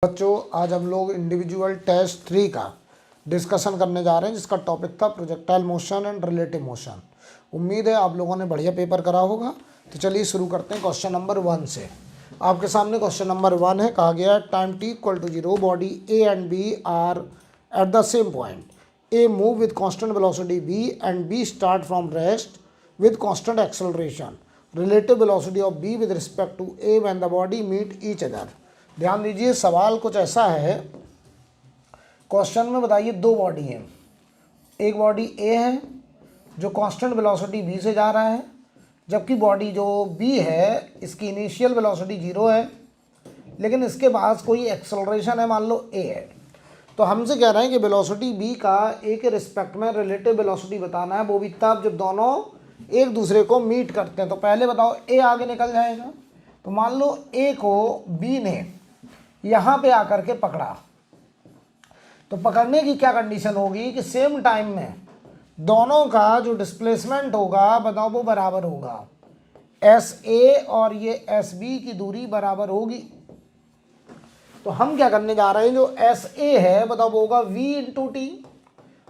बच्चों, आज हम लोग इंडिविजुअल टेस्ट 3 का डिस्कशन करने जा रहे हैं, जिसका टॉपिक था projectile motion and relative motion. उम्मीद है आप लोगों ने बढ़िया पेपर करा होगा। तो चलिए शुरू करते हैं क्वेश्चन नंबर 1 से। आपके सामने क्वेश्चन नंबर 1 है। कहा गया है time t equal to 0 body A and B are at the same point. A move with constant velocity b and b start from rest with constant acceleration. Relative velocity of b with respect to a when the body meet each other. ध्यान दीजिए, सवाल कुछ ऐसा है। Question में बताइए दो body है। एक बॉडी ए है जो कांस्टेंट वेलोसिटी v से जा रहा है, जबकि बॉडी जो b है इसकी इनिशियल वेलोसिटी 0 है, लेकिन इसके पास कोई एक्सेलरेशन है, मान लो a है। तो हमसे कह रहे हैं कि वेलोसिटी b का a के रिस्पेक्ट में रिलेटिव वेलोसिटी बताना है, वो भी तब जब दोनों एक दूसरे को मीट करते हैं। तो पहले बताओ a आगे निकल जाएगा, तो मान लो a को b ने यहाँ पे आकर के पकड़ा, तो पकड़ने की क्या कंडीशन होगी कि सेम टाइम में दोनों का जो डिस्प्लेसमेंट होगा बताओ वो बराबर होगा। एस ए और ये एस बी की दूरी बराबर होगी। तो हम क्या करने जा रहे हैं, जो एस ए है बताओ वो होगा v इंटू टी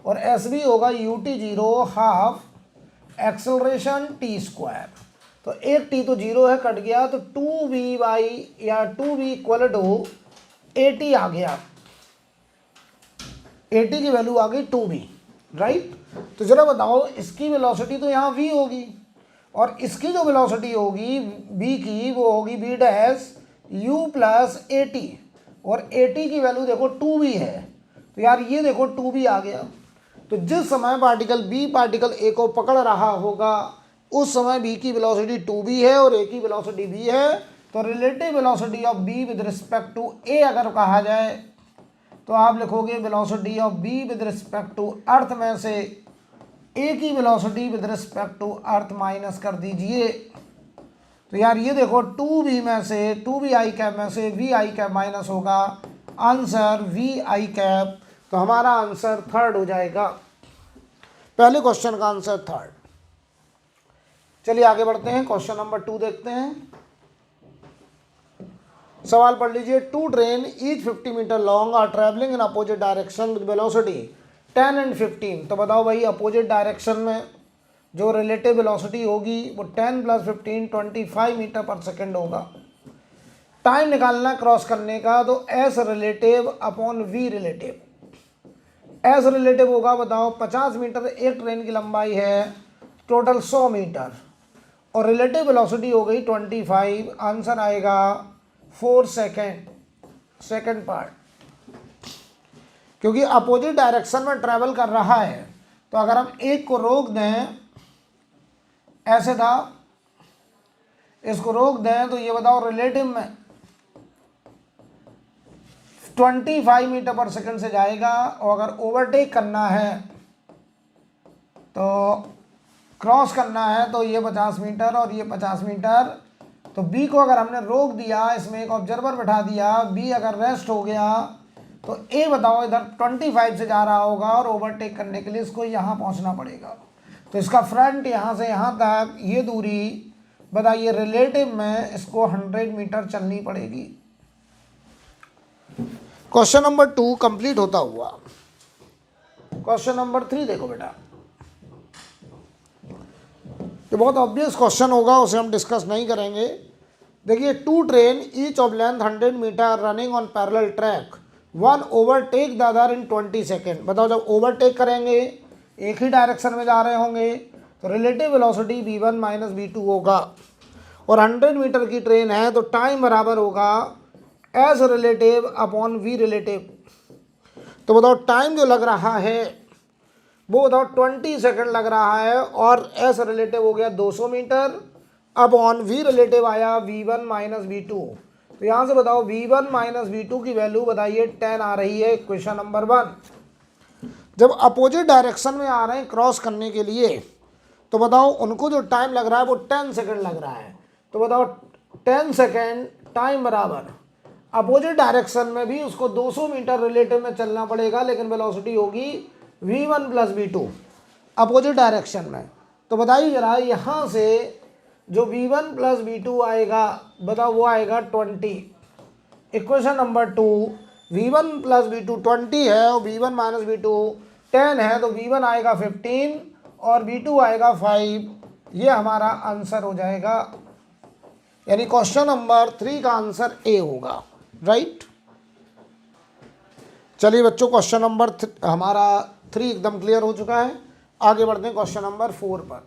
और एस बी होगा U T 0 half acceleration T square. तो एक टी तो 0 है, कट गया, तो 2v बाई या 2v equal to A T आ गया। ए टी की वैल्यू आ गई 2v, राइट। तो जरा बताओ, इसकी वेलोसिटी तो यहाँ v होगी और इसकी जो वेलोसिटी होगी b की वो होगी b dash u plus A T, और ए टी की वैल्यू देखो 2v है। तो यार ये देखो 2v आ गया। तो जिस समय पार्टिकल b पार्टिकल a को पकड़ रहा होगा उस समय b की वेलोसिटी 2v है और a की वेलोसिटी v है। तो relative velocity of b with respect to a अगर कहा जाए तो आप लिखोगे velocity of b with respect to earth में से a की velocity with respect to earth minus कर दीजिए। तो यार ये देखो 2v में से 2v आई कैप में से v आई कैप माइनस होगा, आंसर v आई कैप। तो हमारा आंसर थर्ड हो जाएगा। पहले क्वेश्चन का आंसर थर्ड। चलिए आगे बढ़ते हैं, क्वेश्चन नंबर 2 देखते हैं। सवाल पढ़ लीजिए। Two train each 50 metre long are travelling in opposite direction with velocity 10 and 15। तो बताओ भाई, अपोजिट डायरेक्शन में जो रिलेटिव वेलोसिटी होगी वो 10 प्लस 15 25 मीटर पर सेकेंड होगा। टाइम निकालना क्रॉस करने का, तो s relative upon v relative. S relative होगा बताओ 50 मीटर एक ट्रेन की लंबाई है, टोटल 100 मीटर, और रिलेटिव वेलोसिटी हो गई 25। आंसर आएगा 4 सेकेंड पार्ट। क्योंकि अपोजिट डायरेक्शन में ट्रैवल कर रहा है, तो अगर हम एक को रोक दें, ऐसे था, इसको रोक दें, तो ये बताओ रिलेटिव में 25 मीटर पर सेकंड से जाएगा। और अगर ओवरटेक करना है तो क्रॉस करना है तो ये 50 मीटर और ये 50 मीटर। तो B को अगर हमने रोक दिया, इसमें एक ऑब्जर्वर बैठा दिया, B अगर रेस्ट हो गया, तो A बताओ इधर 25 से जा रहा होगा और ओवरटेक करने के लिए इसको यहाँ पहुँचना पड़ेगा। तो इसका फ्रंट यहाँ से यहाँ तक ये दूरी बताइए, रिलेटिव में इसको 100 मीटर चलनी पड़ेगी। क्वेश्चन नंबर 2 कंप्लीट होता हुआ। क्वेश्चन नंबर 3 देखो बेटा, ये बहुत ऑब्वियस क्वेश्चन होगा, उसे हम डिस्कस नहीं करेंगे। देखिए, two train each of length 100 metre running on parallel track, one overtake the other in 20 second. बताओ, जब ओवरटेक करेंगे एक ही डायरेक्शन में जा रहे होंगे तो relative velocity v1 minus v2 होगा, और 100 मीटर की ट्रेन है तो टाइम बराबर होगा s relative upon v relative. तो बताओ टाइम जो लग रहा है वो बताओ 20 सेकंड लग रहा है, और एस रिलेटिव हो गया 200 मीटर अपॉन वी रिलेटिव आया v1 माइनस v2। तो यहाँ से बताओ v1 माइनस v2 की वैल्यू बताइए 10 आ रही है। क्वेश्चन नंबर 1, जब अपोजिट डायरेक्शन में आ रहे हैं क्रॉस करने के लिए, तो बताओ उनको जो टाइम लग रहा है वो 10 सेकंड लग रहा है। तो बताओ 10 सेकंड टाइम बराबर अपोजिट डायरेक्शन में भी उसको 200 मीटर रिलेटिव में चलना पड़ेगा, लेकिन वेलोसिटी होगी v1 plus v2 opposite direction में। तो बताइए जरा, यहाँ से जो v1 प्लस v2 आएगा बताओ वो आएगा 20, equation number 2, v1 plus v2 20 है और v1 माइनस v2 10 है, तो v1 आएगा 15 और v2 आएगा 5। ये हमारा आंसर हो जाएगा, यानी क्वेश्चन नंबर 3 का आंसर ए होगा, राइट। चलिए बच्चों, क्वेश्चन नंबर हमारा 3 एकदम क्लियर हो चुका है। आगे बढ़ते हैं क्वेश्चन नंबर 4 पर।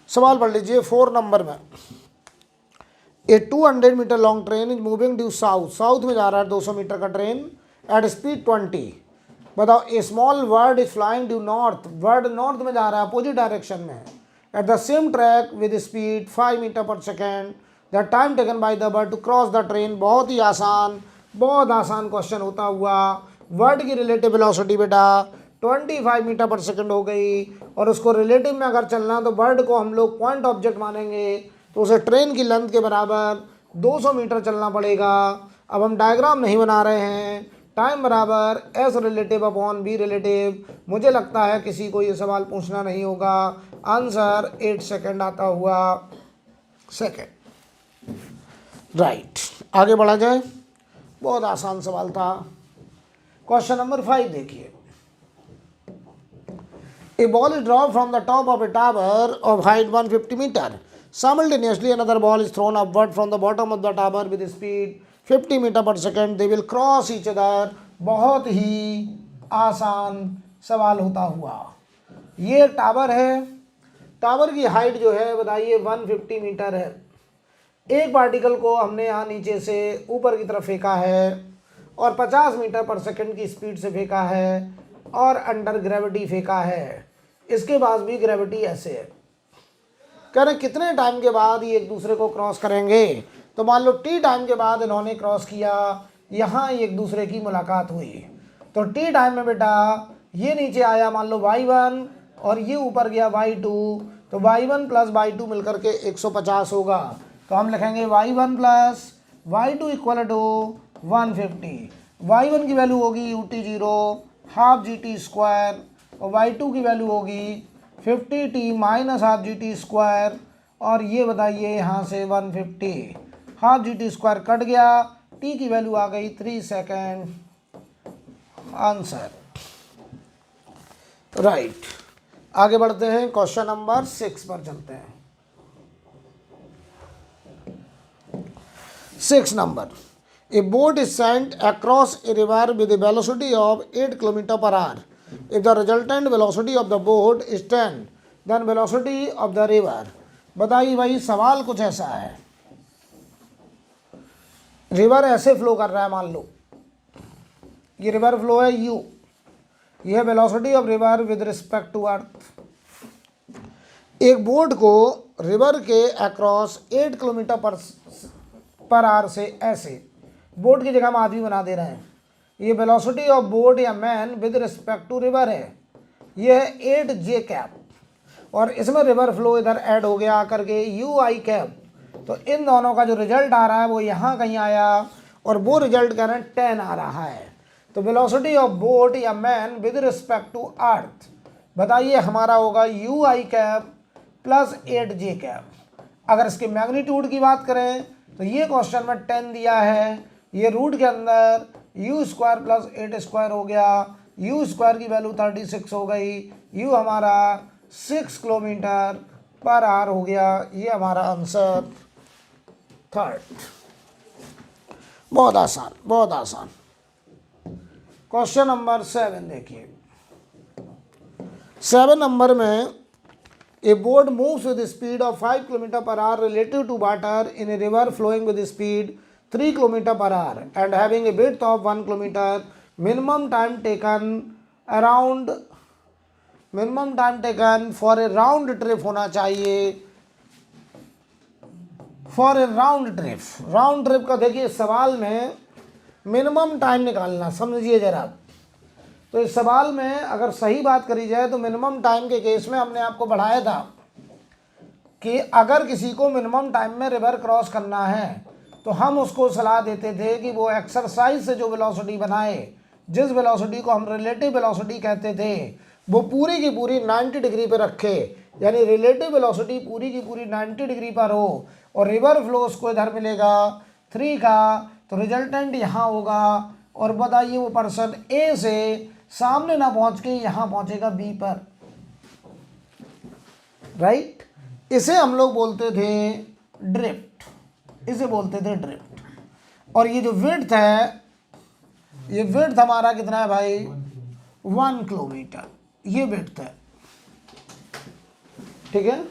सवाल पढ़ लीजिए 4 नंबर में। A 200 metre long train is moving due south, south में जा रहा है 200 मीटर का ट्रेन एट स्पीड 20। बताओ, a small bird is flying due north, bird north में जा रहा है, अपोजिट डायरेक्शन में, at the same track with speed 5 metre per second, the time taken by the bird to cross the train. बहुत ही आसान, बहुत आसान क्वेश्चन होता हुआ। वर्ड की रिलेटिव वेलोसिटी बेटा 25 मीटर पर सेकंड हो गई, और उसको रिलेटिव में अगर चलना तो वर्ड को हम लोग पॉइंट ऑब्जेक्ट मानेंगे, तो उसे ट्रेन की लेंथ के बराबर 200 मीटर चलना पड़ेगा। अब हम डायग्राम नहीं बना रहे हैं। टाइम बराबर S relative upon be relative. मुझे लगता है किसी को ये सवाल पूछना नहीं होगा। आंसर 8 सेकेंड आता हुआ सेकेंड, राइट। आगे बढ़ा जाए, बहुत आसान सवाल था। क्वेश्चन नंबर 5 देखिए। A ball is dropped from the top of a tower of height 150 meter. Simultaneously, another ball is thrown upward from the bottom of the tower with speed 50 meter per second. They will cross each other. बहुत ही आसान सवाल होता हुआ। ये tower है, tower की height जो है बताइए 150 मीटर है। एक पार्टिकल को हमने यहाँ नीचे से ऊपर की तरफ फेंका है और 50 मीटर पर सेकंड की स्पीड से फेंका है और अंडर ग्रेविटी फेंका है। इसके बाद भी ग्रेविटी ऐसे है। कह रहे कितने टाइम के बाद ये एक दूसरे को क्रॉस करेंगे, तो मान लो टी टाइम के बाद इन्होंने क्रॉस किया, यहाँ एक दूसरे की मुलाकात हुई, तो टी टाइम में बेटा ये नीचे आया मान लो y1 और ये ऊपर गया y2, तो y1 प्लस y2 मिलकर के 150 होगा। तो हम लिखेंगे y1 plus y2 equal to 150। y1 की वैल्यू होगी ut0 हाफ gt स्क्वायर और y2 की वैल्यू होगी 50t minus half gt square, और ये बताइए यहाँ से 150 हाफ gt स्क्वायर कट गया, t की वैल्यू आ गई 3 सेकेंड। Answer right. आगे बढ़ते हैं, क्वेश्चन नंबर 6 पर चलते हैं। 6 number. A boat is sent across a river with a velocity of 8 km per hour. If the resultant velocity of the boat is 10, then velocity of the river। बताइए भाई, सवाल कुछ ऐसा है, रिवर ऐसे फ्लो कर रहा है, मान लो ये रिवर फ्लो है u, यह velocity of river with respect to earth. एक बोट को रिवर के अक्रॉस 8 किलोमीटर पर आवर से ऐसे, बोट की जगह हम आदमी बना दे रहे हैं, ये वेलोसिटी ऑफ बोट या man with respect to river है, ये है 8j कैप, और इसमें रिवर फ्लो इधर ऐड हो गया करके ui कैप। तो इन दोनों का जो रिजल्ट आ रहा है वो यहाँ कहीं आया, और वो रिजल्ट कह रहे हैं 10 आ रहा है। तो वेलोसिटी ऑफ बोट या man with respect to earth बताइए हमारा होगा ui cap plus 8j cap. अगर इसके मैग्नीट्यूड की बात करें तो ये क्वेश्चन में 10 दिया है, ये रूट के अंदर u स्क्वायर प्लस 8 स्क्वायर हो गया, u स्क्वायर की वैल्यू 36 हो गई, u हमारा 6 किलोमीटर पर आवर हो गया। ये हमारा आंसर थर्ड। बहुत आसान, बहुत आसान। क्वेश्चन नंबर 7 देखिए। 7 नंबर में A boat moves with a speed of 5 km per hour relative to water in a river flowing with a speed 3 km per hour and having a width of 1 km. Minimum time taken for a round trip होना चाहिए, for A round trip. Round trip का देखिए सवाल में minimum time निकालना, समझिए जरा। तो इस सवाल में अगर सही बात करी जाए तो मिनिमम टाइम के केस में हमने आपको बढ़ाया था कि अगर किसी को मिनिमम टाइम में रिवर क्रॉस करना है तो हम उसको सलाह देते थे कि वो एक्सरसाइज से जो वेलोसिटी बनाए, जिस वेलोसिटी को हम रिलेटिव वेलोसिटी कहते थे, वो पूरी की पूरी 90 डिग्री पर रखे, यानी रिलेटिव वेलोसिटी पूरी की पूरी 90 डिग्री पर हो और रिवर फ्लो उसको इधर मिलेगा 3 का, तो रिजल्टेंट यहाँ होगा। और बताइए वो पर्सन ए से सामने ना पहुंच के यहाँ पहुंचेगा बी पर, राइट। इसे हम लोग बोलते थे ड्रिफ्ट, इसे बोलते थे ड्रिफ्ट। और ये जो विड्थ है, ये विड्थ हमारा कितना है भाई, 1 किलोमीटर, ये विड्थ है, ठीक है।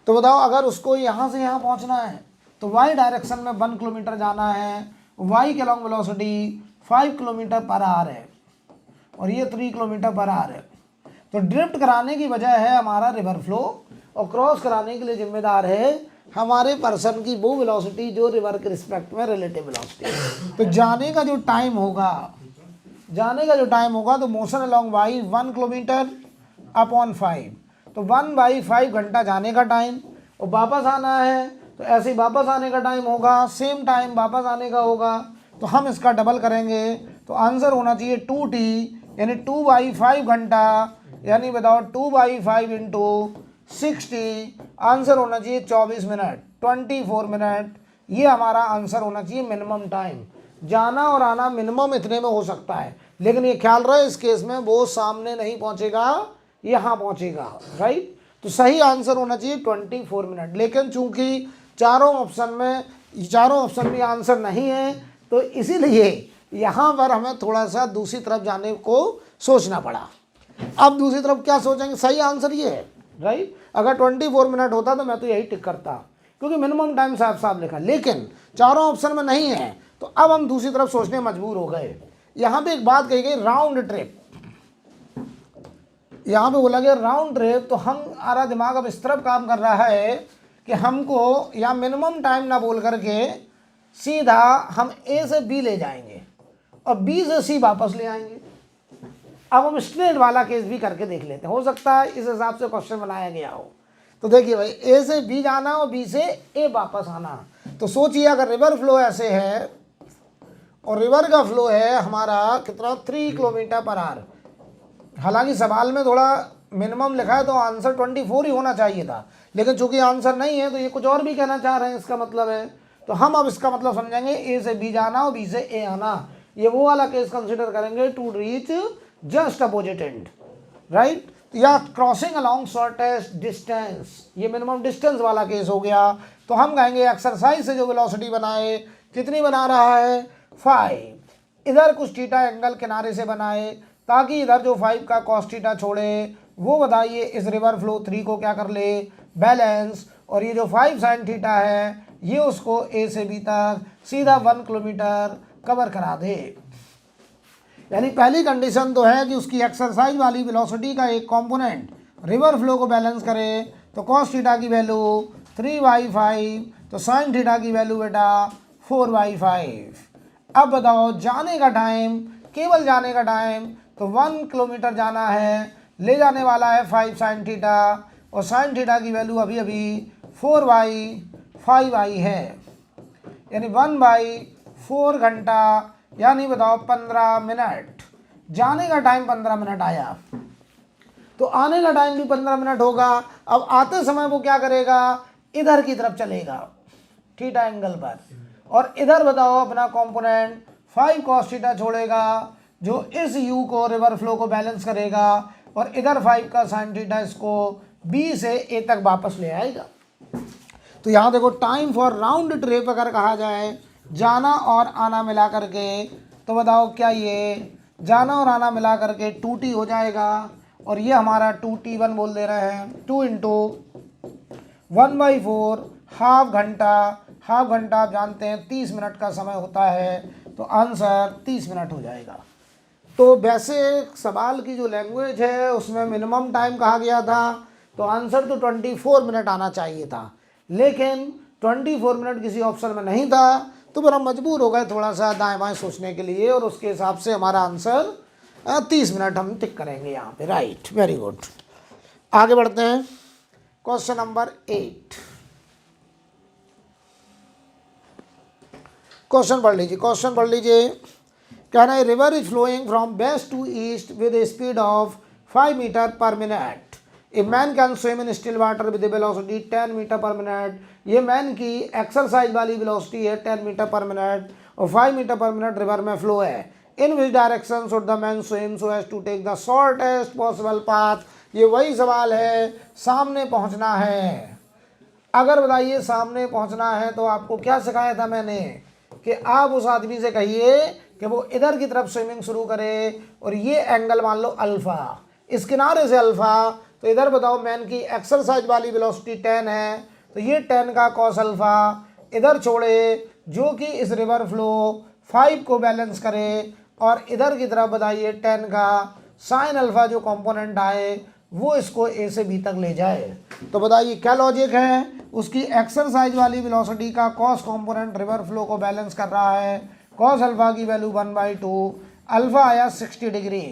तो बताओ अगर उसको यहाँ से यहाँ पहुँचना है तो वाई डायरेक्शन में 1 किलोमीटर जाना है, वाई के long velocity 5 kilometre per hour है और ये 3 किलोमीटर पर आवर है। तो ड्रिफ्ट कराने की वजह है हमारा रिवर फ्लो, और क्रॉस कराने के लिए जिम्मेदार है हमारे पर्सन की वो वेलोसिटी जो रिवर के रिस्पेक्ट में रिलेटिव वेलोसिटी। तो जाने का जो टाइम होगा, तो motion along y 1 kilometre upon 5, तो 1/5 घंटा जाने का टाइम, और वापस आना है तो ऐसे ही वापस आने का टाइम होगा, सेम टाइम वापस आने का होगा। तो हम इसका डबल करेंगे तो आंसर होना चाहिए 2t, यानी 2/5 घंटा, यानी बताओ 2/5 इंटू 60, आंसर होना चाहिए 24 मिनट, 24 मिनट। ये हमारा आंसर होना चाहिए मिनिमम टाइम। जाना और आना मिनिमम इतने में हो सकता है, लेकिन ये ख्याल रहे इस केस में वो सामने नहीं पहुंचेगा, यहाँ पहुंचेगा, राइट। तो सही आंसर होना चाहिए 24 मिनट। लेकिन चूंकि चारों ऑप्शन में आंसर नहीं है, तो इसीलिए यहाँ पर हमें थोड़ा सा दूसरी तरफ जाने को सोचना पड़ा। अब दूसरी तरफ क्या सोचेंगे, सही आंसर ये है, राइट। अगर 24 मिनट होता तो मैं तो यही टिक करता, क्योंकि मिनिमम टाइम साफ साफ लिखा, लेकिन चारों ऑप्शन में नहीं है, तो अब हम दूसरी तरफ सोचने मजबूर हो गए। यहाँ पे एक बात कही गई राउंड ट्रिप, यहाँ पे बोला गया राउंड ट्रिप, तो हमारा दिमाग अब इस तरफ काम कर रहा है कि हमको यहाँ मिनिमम टाइम ना बोल करके सीधा हम ए से बी ले जाएंगे और बी से सी वापस ले आएंगे। अब हम स्ट्रेट वाला केस भी करके देख लेते हैं, हो सकता है इस हिसाब से क्वेश्चन बनाया गया हो। तो देखिए भाई, ए से बी जाना और बी से ए वापस आना। तो सोचिए अगर रिवर फ्लो ऐसे है और रिवर का फ्लो है हमारा कितना, 3 किलोमीटर पर आवर। हालांकि सवाल में थोड़ा मिनिमम लिखा है तो आंसर 24 ही होना चाहिए था, लेकिन चूंकि आंसर नहीं है तो ये कुछ और भी कहना चाह रहे हैं, इसका मतलब है। तो हम अब इसका मतलब समझेंगे ए से बी जाना और बी से ए आना, ये वो वाला केस कंसिडर करेंगे to reach just opposite end, right. या क्रॉसिंग अलॉन्ग शॉर्टेस्ट डिस्टेंस, ये मिनिमम डिस्टेंस वाला केस हो गया। तो हम कहेंगे एक्सरसाइज से जो वेलोसिटी बनाए, कितनी बना रहा है, 5। इधर कुछ थीटा एंगल किनारे से बनाए ताकि इधर जो 5 का कॉस थीटा छोड़े वो बताइए इस रिवर फ्लो 3 को क्या कर ले, बैलेंस। और ये जो 5 साइन थीटा है ये उसको ए से बी तक सीधा 1 किलोमीटर कवर करा दे। यानी पहली कंडीशन तो है कि उसकी एक्सरसाइज वाली वेलोसिटी का एक कंपोनेंट रिवर फ्लो को बैलेंस करे। तो कॉस थीटा की वैल्यू 3/5, तो साइन थीटा की वैल्यू बेटा 4/5। अब बताओ जाने का टाइम, केवल जाने का टाइम, तो 1 किलोमीटर जाना है, ले जाने वाला है 5 साइन थीटा, और साइन थीटा की वैल्यू अभी अभी 4/5 आई है, यानी 1/4 घंटा, यानी बताओ 15 मिनट। जाने का टाइम 15 मिनट आया, तो आने का टाइम भी 15 मिनट होगा। अब आते समय वो क्या करेगा, इधर की तरफ चलेगा थीटा एंगल पर, और इधर बताओ अपना कंपोनेंट 5 कॉस थीटा छोड़ेगा जो इस यू को रिवर फ्लो को बैलेंस करेगा, और इधर 5 का साइन थीटा इसको बी से ए तक वापस ले आएगा। तो यहाँ देखो टाइम फॉर राउंड ट्रिप अगर कहा जाए जाना और आना मिला करके, तो बताओ क्या ये जाना और आना मिला करके 2t हो जाएगा, और ये हमारा 2t1 बोल दे रहे हैं। 2 इंटू 1/4 हाफ घंटा, हाफ घंटा आप जानते हैं 30 मिनट का समय होता है, तो आंसर 30 मिनट हो जाएगा। तो वैसे सवाल की जो लैंग्वेज है उसमें मिनिमम टाइम कहा गया था, तो आंसर तो 24 मिनट आना चाहिए था, लेकिन 24 मिनट किसी ऑप्शन में नहीं था, तो फिर हम मजबूर हो गए थोड़ा सा दाएं बाएं सोचने के लिए, और उसके हिसाब से हमारा आंसर 30 मिनट हम टिक करेंगे यहाँ पे, राइट। वेरी गुड, आगे बढ़ते हैं। क्वेश्चन नंबर 8, क्वेश्चन पढ़ लीजिए। कहना है river is flowing from west to east with a speed of 5 metre per minute a man can swim in still water with velocity 10 metre per minute. ये man की exercise वाली velocity है 10 metre per minute और 5 metre per minute river में flow है। In which direction should the man swim so as to take the shortest possible path. ये वही सवाल है, सामने पहुंचना है। अगर बताइए सामने पहुंचना है तो आपको क्या सिखाया था मैंने कि आप उस आदमी से कहिए कि वो इधर की तरफ स्विमिंग शुरू करे और ये एंगल मान लो अल्फ़ा, इस किनारे से अल्फ़ा, तो इधर बताओ मैन की एक्सरसाइज वाली वेलोसिटी 10 है तो ये 10 का कॉस अल्फ़ा इधर छोड़े जो कि इस रिवर फ्लो 5 को बैलेंस करे और इधर की तरफ बताइए 10 का साइन अल्फ़ा जो कंपोनेंट आए वो इसको ए से बी तक ले जाए। तो बताइए क्या लॉजिक है, उसकी एक्सरसाइज वाली वेलोसिटी का कॉस कंपोनेंट रिवर फ्लो को बैलेंस कर रहा है। कॉस अल्फ़ा की वैल्यू 1/2, अल्फ़ा आया 60 डिग्री।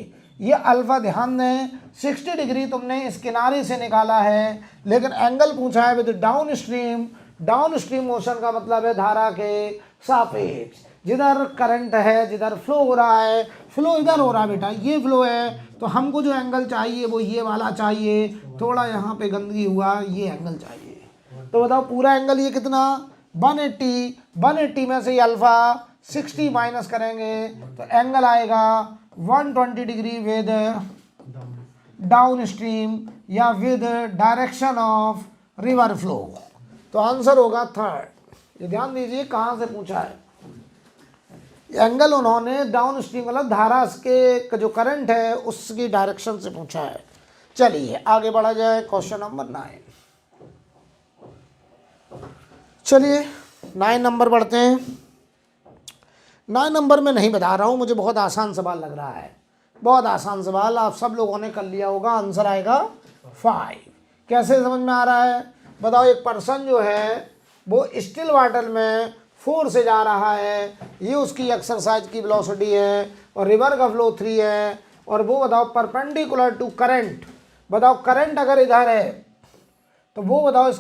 ये अल्फ़ा ध्यान दें 60 डिग्री तुमने इस किनारे से निकाला है, लेकिन एंगल पूछा है with down stream. Down stream motion का मतलब है धारा के सापेक्ष, जिधर करंट है, जिधर फ्लो हो रहा है, फ्लो इधर हो रहा है बेटा, ये फ्लो है तो हमको जो एंगल चाहिए वो ये वाला चाहिए, थोड़ा यहाँ पे गंदगी हुआ, ये एंगल चाहिए। तो बताओ पूरा एंगल ये कितना 180 में से अल्फ़ा 60 माइनस करेंगे तो एंगल आएगा 120 डिग्री विद डाउन स्ट्रीम या with direction of river flow. तो आंसर होगा थर्ड। ये ध्यान दीजिए कहाँ से पूछा है, एंगल उन्होंने डाउन स्ट्रीम मतलब धारा के जो करंट है उसकी डायरेक्शन से पूछा है। चलिए आगे बढ़ा जाए, क्वेश्चन नंबर 9। चलिए 9 नंबर पढ़ते हैं। 9 नंबर में नहीं बता रहा हूँ, मुझे बहुत आसान सवाल लग रहा है, बहुत आसान सवाल, आप सब लोगों ने कर लिया होगा। आंसर आएगा 5। कैसे समझ में आ रहा है बताओ। एक पर्सन जो है वो स्टिल वाटर में 4 से जा रहा है, ये उसकी एक्सरसाइज की वेलोसिटी है और रिवर का फ्लो 3 है, और वो बताओ परपेंडिकुलर टू करंट, बताओ करंट अगर इधर है तो वो बताओ